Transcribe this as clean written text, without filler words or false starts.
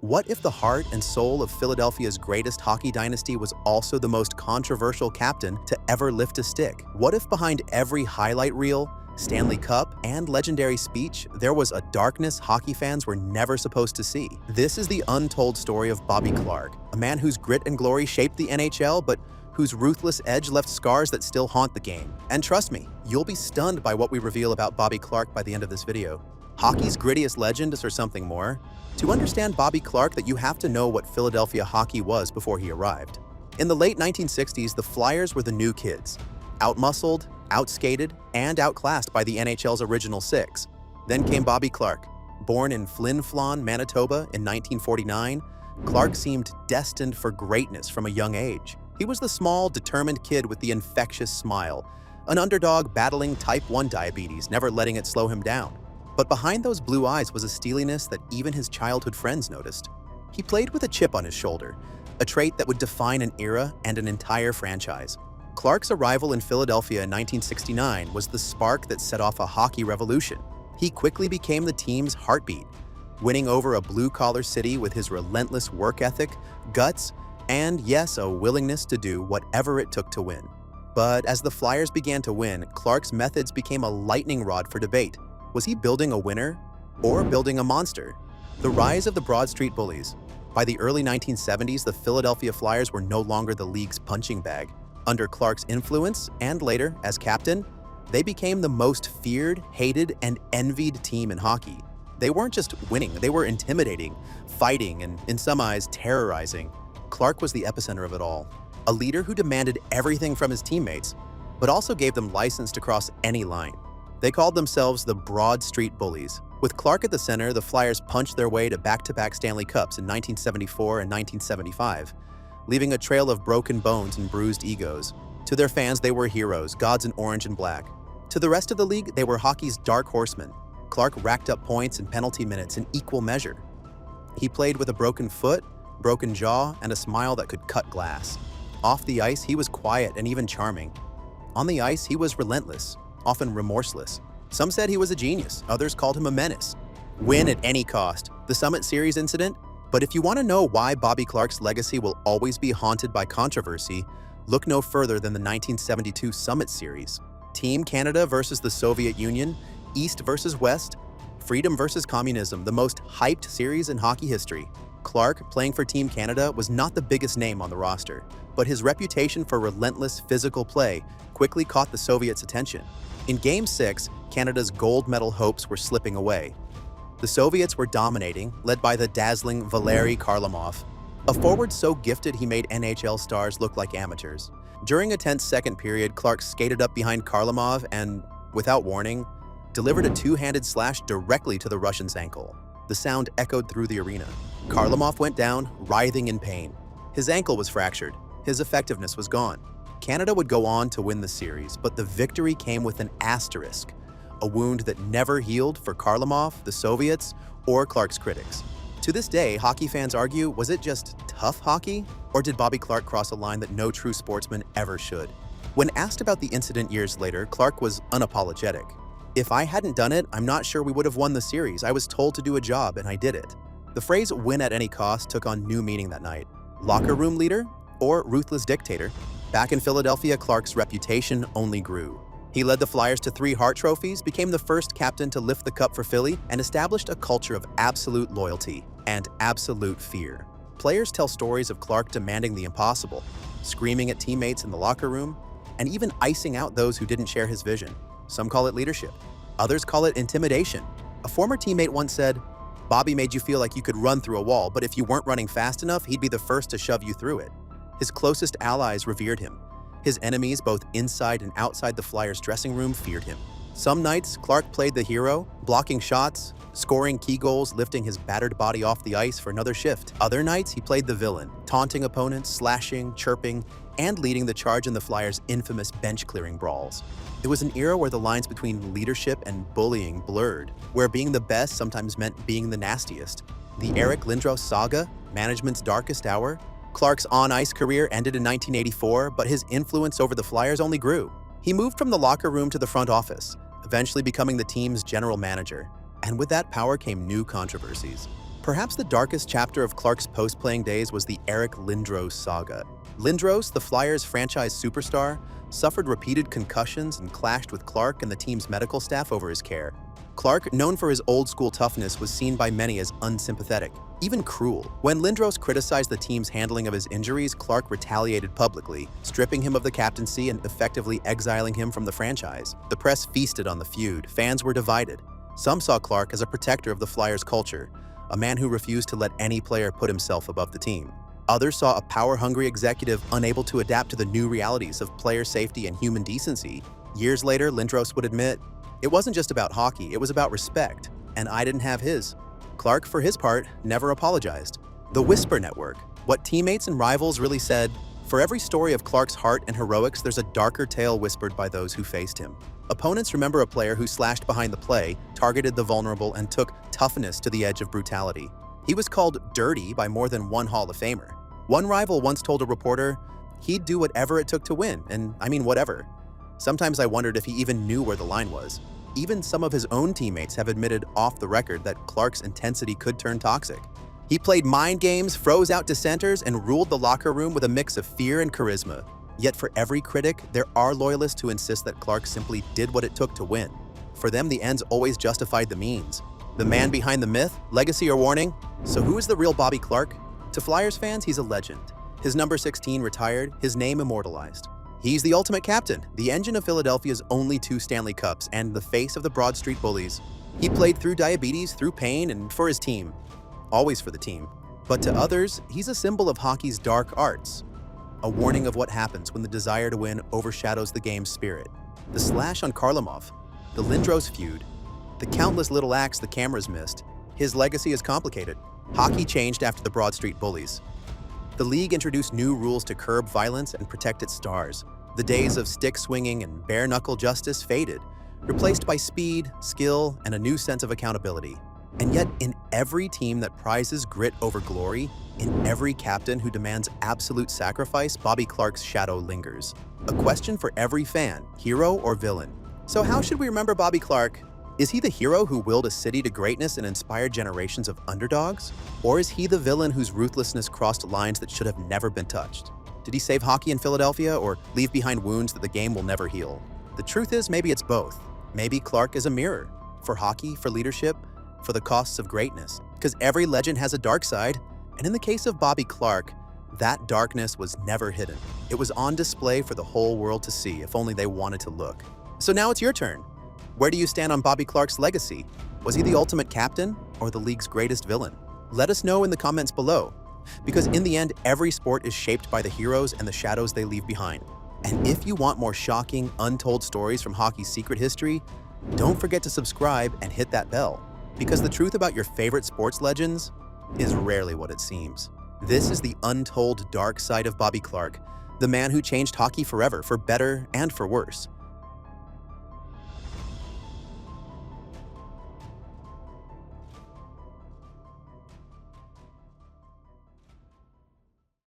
What if the heart and soul of Philadelphia's greatest hockey dynasty was also the most controversial captain to ever lift a stick? What if behind every highlight reel, Stanley Cup, and legendary speech, there was a darkness hockey fans were never supposed to see? This is the untold story of Bobby Clarke, a man whose grit and glory shaped the NHL, but whose ruthless edge left scars that still haunt the game. And trust me, you'll be stunned by what we reveal about Bobby Clarke by the end of this video. Hockey's grittiest legend or something more? To understand Bobby Clarke, that you have to know what Philadelphia hockey was before he arrived. In the late 1960s, the Flyers were the new kids. Outmuscled, outskated, and outclassed by the NHL's original six. Then came Bobby Clarke. Born in Flin Flon, Manitoba in 1949, Clarke seemed destined for greatness from a young age. He was the small, determined kid with the infectious smile, an underdog battling type 1 diabetes, never letting it slow him down. But behind those blue eyes was a steeliness that even his childhood friends noticed. He played with a chip on his shoulder, a trait that would define an era and an entire franchise. Clarke's arrival in Philadelphia in 1969 was the spark that set off a hockey revolution. He quickly became the team's heartbeat, winning over a blue-collar city with his relentless work ethic, guts, and yes, a willingness to do whatever it took to win. But as the Flyers began to win, Clarke's methods became a lightning rod for debate. Was he building a winner or building a monster? The rise of the Broad Street Bullies. By the early 1970s, the Philadelphia Flyers were no longer the league's punching bag. Under Clarke's influence, and later as captain, they became the most feared, hated, and envied team in hockey. They weren't just winning, they were intimidating, fighting, and in some eyes, terrorizing. Clarke was the epicenter of it all. A leader who demanded everything from his teammates, but also gave them license to cross any line. They called themselves the Broad Street Bullies. With Clarke at the center, the Flyers punched their way to back-to-back Stanley Cups in 1974 and 1975, leaving a trail of broken bones and bruised egos. To their fans, they were heroes, gods in orange and black. To the rest of the league, they were hockey's dark horsemen. Clarke racked up points and penalty minutes in equal measure. He played with a broken foot, broken jaw, and a smile that could cut glass. Off the ice, he was quiet and even charming. On the ice, he was relentless, often remorseless. Some said he was a genius, others called him a menace. Win at any cost, the Summit Series incident. But if you want to know why Bobby Clarke's legacy will always be haunted by controversy, look no further than the 1972 Summit Series. Team Canada versus the Soviet Union, East versus West, freedom versus communism, the most hyped series in hockey history. Clarke, playing for Team Canada, was not the biggest name on the roster, but his reputation for relentless physical play quickly caught the Soviets' attention. In Game 6, Canada's gold medal hopes were slipping away. The Soviets were dominating, led by the dazzling Valery Kharlamov, a forward so gifted he made NHL stars look like amateurs. During a tense second period, Clarke skated up behind Kharlamov and, without warning, delivered a two-handed slash directly to the Russian's ankle. The sound echoed through the arena. Kharlamov went down, writhing in pain. His ankle was fractured. His effectiveness was gone. Canada would go on to win the series, but the victory came with an asterisk, a wound that never healed for Kharlamov, the Soviets, or Clarke's critics. To this day, hockey fans argue, was it just tough hockey, or did Bobby Clarke cross a line that no true sportsman ever should? When asked about the incident years later, Clarke was unapologetic. "If I hadn't done it, I'm not sure we would have won the series. I was told to do a job, and I did it." The phrase "win at any cost" took on new meaning that night. Locker room leader or ruthless dictator? Back in Philadelphia, Clarke's reputation only grew. He led the Flyers to 3 Hart trophies, became the first captain to lift the cup for Philly, and established a culture of absolute loyalty and absolute fear. Players tell stories of Clarke demanding the impossible, screaming at teammates in the locker room, and even icing out those who didn't share his vision. Some call it leadership. Others call it intimidation. A former teammate once said, "Bobby made you feel like you could run through a wall, but if you weren't running fast enough, he'd be the first to shove you through it." His closest allies revered him. His enemies, both inside and outside the Flyers' dressing room, feared him. Some nights, Clarke played the hero, blocking shots, scoring key goals, lifting his battered body off the ice for another shift. Other nights, he played the villain, taunting opponents, slashing, chirping, and leading the charge in the Flyers' infamous bench-clearing brawls. It was an era where the lines between leadership and bullying blurred, where being the best sometimes meant being the nastiest. The Eric Lindros saga, management's darkest hour. Clarke's on-ice career ended in 1984, but his influence over the Flyers only grew. He moved from the locker room to the front office, eventually becoming the team's general manager. And with that power came new controversies. Perhaps the darkest chapter of Clarke's post-playing days was the Eric Lindros saga. Lindros, the Flyers' franchise superstar, suffered repeated concussions and clashed with Clarke and the team's medical staff over his care. Clarke, known for his old-school toughness, was seen by many as unsympathetic, even cruel. When Lindros criticized the team's handling of his injuries, Clarke retaliated publicly, stripping him of the captaincy and effectively exiling him from the franchise. The press feasted on the feud. Fans were divided. Some saw Clarke as a protector of the Flyers' culture, a man who refused to let any player put himself above the team. Others saw a power-hungry executive unable to adapt to the new realities of player safety and human decency. Years later, Lindros would admit, "It wasn't just about hockey, it was about respect, and I didn't have his." Clarke, for his part, never apologized. The Whisper Network, what teammates and rivals really said, "For every story of Clarke's heart and heroics, there's a darker tale whispered by those who faced him." Opponents remember a player who slashed behind the play, targeted the vulnerable, and took toughness to the edge of brutality. He was called dirty by more than one Hall of Famer. One rival once told a reporter, he'd do whatever it took to win, and I mean whatever. Sometimes I wondered if he even knew where the line was. Even some of his own teammates have admitted off the record that Clarke's intensity could turn toxic. He played mind games, froze out dissenters, and ruled the locker room with a mix of fear and charisma. Yet for every critic, there are loyalists who insist that Clarke simply did what it took to win. For them, the ends always justified the means. The man behind the myth, legacy or warning? So who is the real Bobby Clarke? To Flyers fans, he's a legend. His number 16 retired, his name immortalized. He's the ultimate captain, the engine of Philadelphia's only 2 Stanley Cups, and the face of the Broad Street Bullies. He played through diabetes, through pain, and for his team. Always for the team. But to others, he's a symbol of hockey's dark arts. A warning of what happens when the desire to win overshadows the game's spirit. The slash on Kharlamov, the Lindros feud, the countless little acts the cameras missed. His legacy is complicated. Hockey changed after the Broad Street Bullies. The league introduced new rules to curb violence and protect its stars. The days of stick swinging and bare-knuckle justice faded, replaced by speed, skill, and a new sense of accountability. And yet, in every team that prizes grit over glory, in every captain who demands absolute sacrifice, Bobby Clarke's shadow lingers. A question for every fan, hero or villain. So how should we remember Bobby Clarke? Is he the hero who willed a city to greatness and inspired generations of underdogs? Or is he the villain whose ruthlessness crossed lines that should have never been touched? Did he save hockey in Philadelphia or leave behind wounds that the game will never heal? The truth is, maybe it's both. Maybe Clarke is a mirror. For hockey, for leadership, for the costs of greatness. Because every legend has a dark side, and in the case of Bobby Clarke, that darkness was never hidden. It was on display for the whole world to see if only they wanted to look. So now it's your turn. Where do you stand on Bobby Clarke's legacy? Was he the ultimate captain or the league's greatest villain? Let us know in the comments below. Because in the end, every sport is shaped by the heroes and the shadows they leave behind. And if you want more shocking, untold stories from hockey's secret history, don't forget to subscribe and hit that bell. Because the truth about your favorite sports legends is rarely what it seems. This is the untold dark side of Bobby Clarke, the man who changed hockey forever, for better and for worse.